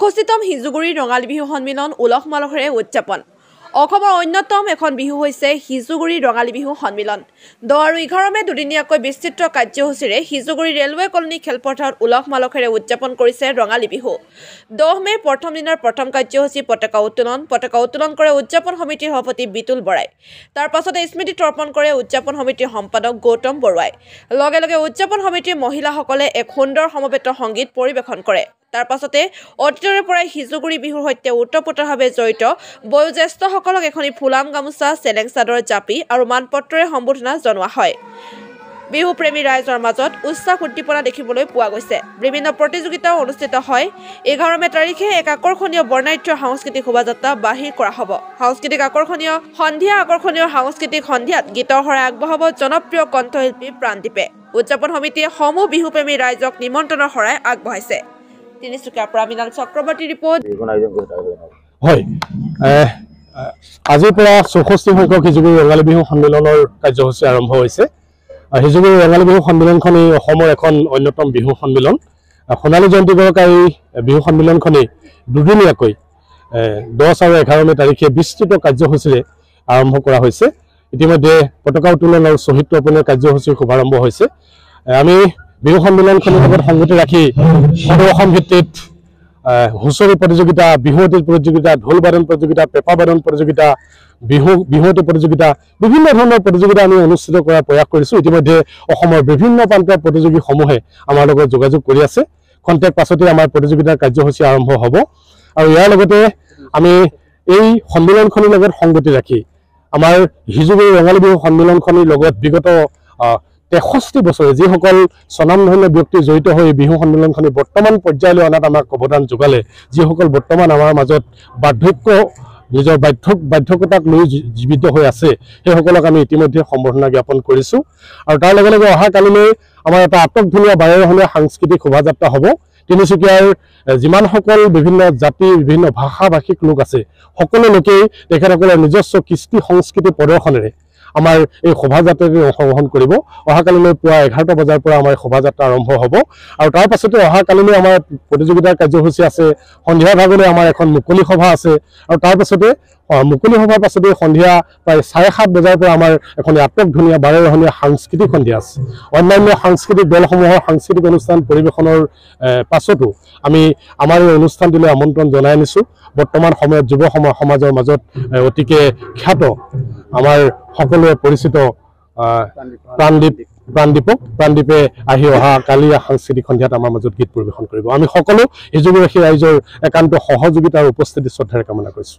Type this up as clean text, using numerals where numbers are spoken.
64তম হিজুগুৰি ৰঙালী বিহু সন্মিলন উলহ মালহেৰে উদযাপন। অসমৰ অন্যতম এখন বিহু হৈছে হিজুগুৰি ৰঙালী বিহু সন্মিলন। 10 আৰু 11 মে দুদিনীয়াকৈ বিস্তৃত কাৰ্যসূচীৰে হিজুগুৰি ৰেলৱে কলনী খেলপথাৰত উলহ মালহেৰে উদযাপন কৰিছে ৰঙালী বিহু। 10 মেৰ প্ৰথম দিনৰ প্ৰথম কাৰ্যসূচী পতাকা উত্তোলন কৰে উদযাপন সমিতিৰ সভাপতি বিতুল বৰাই। তাৰ পাছতে স্মৃতি তৰ্পণ কৰে উদযাপন সমিতিৰ সম্পাদক গৌতম বৰুৱাই। লগে লগে উদযাপন সমিতিৰ মহিলাসকলে এক সুন্দৰ সমবেত সংগীত পৰিৱেশন কৰে। তাৰ পাছতে অতীতৰে পৰাই হিজুগুৰি বিহুৰ সৈতে ওতঃপ্ৰোতভাৱে জড়িত বয়োজ্যেষ্ঠসকলক এখনি ফুলাম গামোচা, চেলেং চাদৰ, জাপি আৰু মানপত্ৰৰে সম্বোধনা জনোৱা হয়। বিহু প্ৰেমী ৰাইজৰ মাজত উৎসাহ উদ্দীপনা দেখিবলৈ পোৱা গৈছে। বিভিন্ন প্ৰতিযোগিতাও অনুষ্ঠিত হয়। 11 মে তাৰিখে এক আকৰ্ষণীয় বৰ্ণাঢ্য সাংস্কৃতিক শোভাযাত্ৰা বাহিৰ কৰা হ'ব। সাংস্কৃতিক সন্ধিয়াত গীতৰ শৰাই আগবঢ়াব জনপ্ৰিয় কণ্ঠশিল্পী প্ৰাণদীপে। উদযাপন সমিতিয়ে সমূহ বিহুপ্ৰেমী ৰাইজক নিমন্ত্ৰণৰ শৰাই আগবঢ়াইছে। তিনিচুকীয়াৰ পৰা মৃণাল চক্ৰৱৰ্তী ৰিপৰ্ট। হয়, আজিৰ পৰা 64 সংখ্যক হিজুগুৰি ৰঙালী বিহু সন্মিলনৰ কাৰ্যসূচী আৰম্ভ হৈছে। হিজুগুৰি ৰঙালী বিহু সন্মিলনখনি অসমৰ এখন অন্যতম বিহু সন্মিলন। সোণালী জয়ন্তী গড়কা এই বিহু সন্মিলনখনি দুদিনীয়াকৈ 10 আৰু 11 মে তাৰিখে বিস্তৃত কাৰ্যসূচীৰে আৰম্ভ কৰা হৈছে। ইতিমধ্যে পতাকা উত্তোলন আৰু শ্বহীদ তৰ্পণৰ কাৰ্যসূচীৰ শুভাৰম্ভ হৈছে। আমি বিহু সন্মিলনখনৰ লগত সংগতি ৰাখি অসম ভিত্তিত হুঁচৰি প্ৰতিযোগিতা, বিহুৱতী প্ৰতিযোগিতা, ঢোল বাদন প্ৰতিযোগিতা, পেঁপা বাদন প্ৰতিযোগিতা, বিহুৱতী প্ৰতিযোগিতা, বিভিন্ন ধৰণৰ প্ৰতিযোগিতা আমি অনুষ্ঠিত কৰাৰ প্ৰয়াস কৰিছোঁ। ইতিমধ্যে অসমৰ বিভিন্ন প্ৰান্তৰ প্ৰতিযোগীসমূহে আমাৰ লগত যোগাযোগ কৰি আছে। খন্তেক পাছতে আমাৰ প্ৰতিযোগিতাৰ কাৰ্যসূচী আৰম্ভ হ'ব। আৰু ইয়াৰ লগতে আমি এই সন্মিলনখনিৰ লগত সংগতি ৰাখি আমাৰ হিজুগুৰি ৰঙালী বিহু সন্মিলনখনিৰ লগত বিগত 63 বছৰে যিসকল স্বনামধন্য ব্যক্তি জড়িত হৈ বিহু সন্মিলনখনি বৰ্তমান পৰ্যায়লৈ অনাত আমাক অৱদান যোগালে, যিসকল বৰ্তমান আমাৰ মাজত নিজৰ বাধ্যকতাক লৈ জীৱিত হৈ আছে, সেইসকলক আমি ইতিমধ্যে সম্বৰ্ধনা জ্ঞাপন কৰিছোঁ। আৰু তাৰ লগে লগে অহাকালিলৈ আমাৰ এটা আটকধুনীয়া 12 সাংস্কৃতিক শোভাযাত্ৰা হ'ব। তিনিচুকীয়াৰ যিমানসকল বিভিন্ন জাতি, বিভিন্ন ভাষা ভাষিক লোক আছে, সকলো লোকেই তেখেতসকলৰ নিজস্ব কৃষ্টি সংস্কৃতি প্ৰদৰ্শনেৰে আমাৰ এই শোভাযাত্ৰাত অংশগ্ৰহণ কৰিব। অহাকালিলৈ পুৱা 11টা বজাৰ পৰা আমাৰ শোভাযাত্ৰা আৰম্ভ হ'ব। আৰু তাৰ পাছতে অহাকালিলৈ আমাৰ প্ৰতিযোগিতাৰ কাৰ্যসূচী আছে। সন্ধিয়া ভাগলৈ আমাৰ এখন মুকলি সভা আছে। আৰু তাৰ পাছতে মুকলি সভাৰ পাছতে সন্ধিয়া প্ৰায় 7:30 বজাৰ পৰা আমাৰ এখন আটকধুনীয়া 12 সাংস্কৃতিক সন্ধিয়া আছে। অন্যান্য সাংস্কৃতিক দলসমূহৰ সাংস্কৃতিক অনুষ্ঠান পৰিৱেশনৰ পাছতো আমি আমাৰ এই অনুষ্ঠানটিলৈ আমন্ত্ৰণ জনাই আনিছোঁ। বৰ্তমান সময়ত যুৱ সমাজৰ মাজত অতিকে খ্যাত আমাৰ সকলোৱে পৰিচিত প্ৰাণদীপে আহি অহা কালি সাংস্কৃতিক সন্ধিয়াত আমাৰ মাজত গীত পৰিৱেশন কৰিব। আমি সকলো হিজুগুৰিবাসী ৰাইজৰ একান্ত সহযোগিতা আৰু উপস্থিতি শ্ৰদ্ধাৰে কামনা কৰিছোঁ।